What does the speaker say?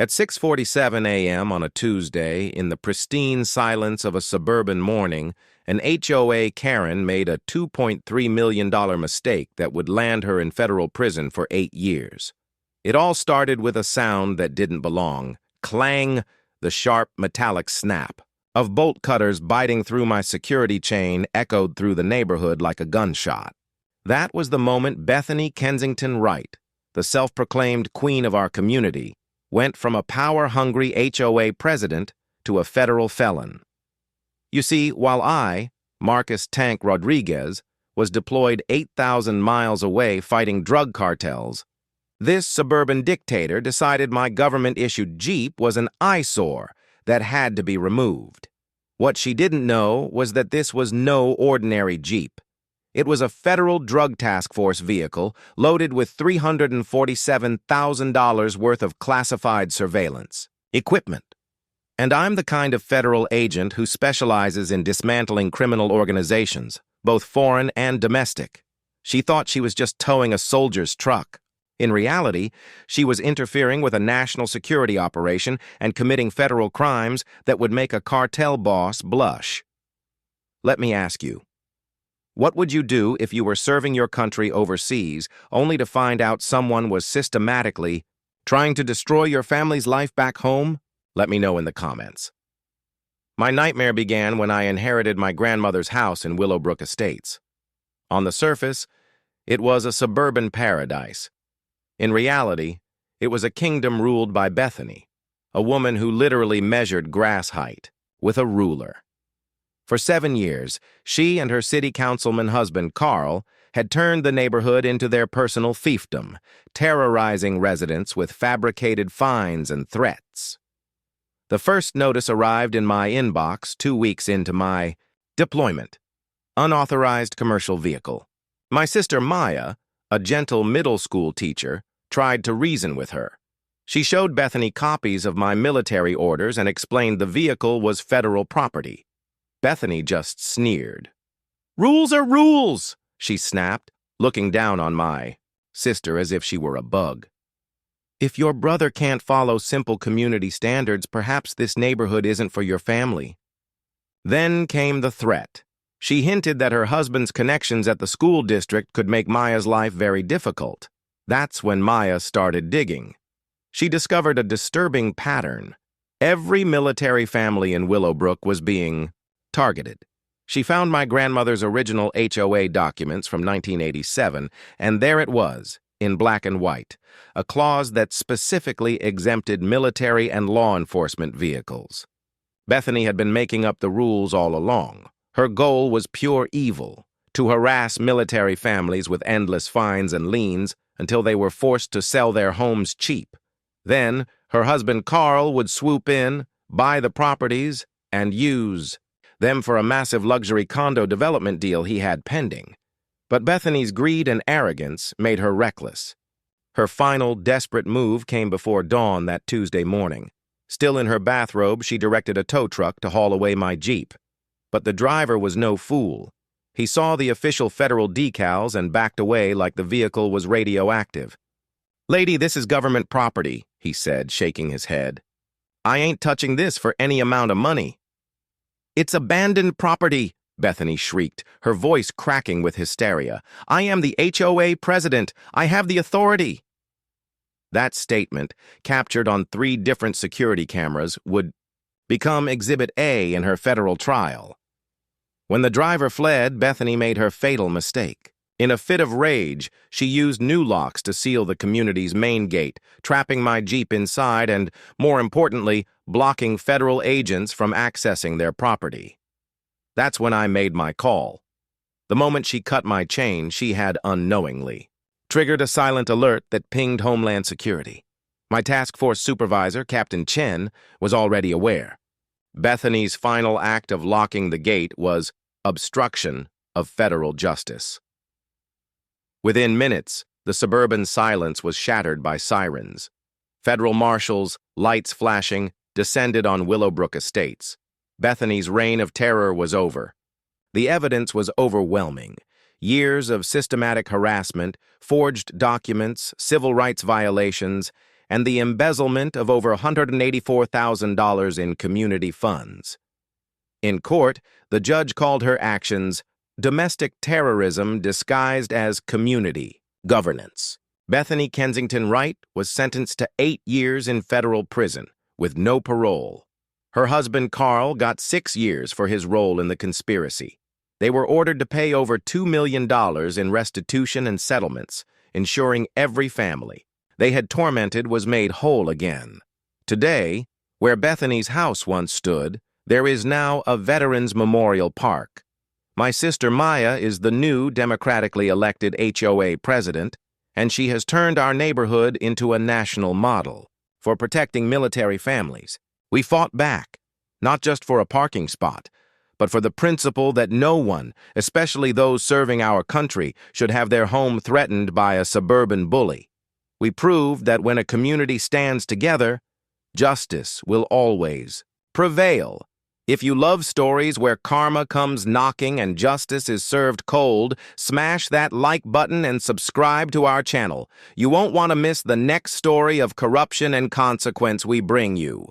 At 6:47 a.m. on a Tuesday, in the pristine silence of a suburban morning, an HOA Karen made a $2.3 million mistake that would land her in federal prison for 8 years. It all started with a sound that didn't belong. Clang, the sharp metallic snap of bolt cutters biting through my security chain echoed through the neighborhood like a gunshot. That was the moment Bethany Kensington Wright, the self-proclaimed queen of our community, went from a power-hungry HOA president to a federal felon. You see, while I, Marcus Tank Rodriguez, was deployed 8,000 miles away fighting drug cartels, this suburban dictator decided my government-issued Jeep was an eyesore that had to be removed. What she didn't know was that this was no ordinary Jeep. It was a federal drug task force vehicle loaded with $347,000 worth of classified surveillance equipment. And I'm the kind of federal agent who specializes in dismantling criminal organizations, both foreign and domestic. She thought she was just towing a soldier's truck. In reality, she was interfering with a national security operation and committing federal crimes that would make a cartel boss blush. Let me ask you, what would you do if you were serving your country overseas only to find out someone was systematically trying to destroy your family's life back home? Let me know in the comments. My nightmare began when I inherited my grandmother's house in Willowbrook Estates. On the surface, it was a suburban paradise. In reality, it was a kingdom ruled by Bethany, a woman who literally measured grass height with a ruler. For 7 years, she and her city councilman husband, Carl, had turned the neighborhood into their personal fiefdom, terrorizing residents with fabricated fines and threats. The first notice arrived in my inbox 2 weeks into my deployment. Unauthorized commercial vehicle. My sister Maya, a gentle middle school teacher, tried to reason with her. She showed Bethany copies of my military orders and explained the vehicle was federal property. Bethany just sneered. "Rules are rules," she snapped, looking down on my sister as if she were a bug. "If your brother can't follow simple community standards, perhaps this neighborhood isn't for your family." Then came the threat. She hinted that her husband's connections at the school district could make Maya's life very difficult. That's when Maya started digging. She discovered a disturbing pattern. Every military family in Willowbrook was being targeted. She found my grandmother's original HOA documents from 1987, and there it was, in black and white, a clause that specifically exempted military and law enforcement vehicles. Bethany had been making up the rules all along. Her goal was pure evil, to harass military families with endless fines and liens until they were forced to sell their homes cheap. Then, her husband Carl would swoop in, buy the properties, and use them for a massive luxury condo development deal he had pending. But Bethany's greed and arrogance made her reckless. Her final, desperate move came before dawn that Tuesday morning. Still in her bathrobe, she directed a tow truck to haul away my Jeep. But the driver was no fool. He saw the official federal decals and backed away like the vehicle was radioactive. "Lady, this is government property," he said, shaking his head. "I ain't touching this for any amount of money." "It's abandoned property," Bethany shrieked, her voice cracking with hysteria. "I am the HOA president. I have the authority." That statement, captured on 3 different security cameras, would become Exhibit A in her federal trial. When the driver fled, Bethany made her fatal mistake. In a fit of rage, she used new locks to seal the community's main gate, trapping my Jeep inside and, more importantly, blocking federal agents from accessing their property. That's when I made my call. The moment she cut my chain, she had unknowingly triggered a silent alert that pinged Homeland Security. My task force supervisor, Captain Chen, was already aware. Bethany's final act of locking the gate was obstruction of federal justice. Within minutes, the suburban silence was shattered by sirens. Federal marshals, lights flashing, descended on Willowbrook Estates. Bethany's reign of terror was over. The evidence was overwhelming. Years of systematic harassment, forged documents, civil rights violations, and the embezzlement of over $184,000 in community funds. In court, the judge called her actions domestic terrorism disguised as community governance. Bethany Kensington Wright was sentenced to 8 years in federal prison with no parole. Her husband Carl got 6 years for his role in the conspiracy. They were ordered to pay over $2 million in restitution and settlements, ensuring every family they had tormented was made whole again. Today, where Bethany's house once stood, there is now a Veterans Memorial Park. My sister Maya is the new democratically elected HOA president, and she has turned our neighborhood into a national model for protecting military families. We fought back, not just for a parking spot, but for the principle that no one, especially those serving our country, should have their home threatened by a suburban bully. We proved that when a community stands together, justice will always prevail. If you love stories where karma comes knocking and justice is served cold, smash that like button and subscribe to our channel. You won't want to miss the next story of corruption and consequence we bring you.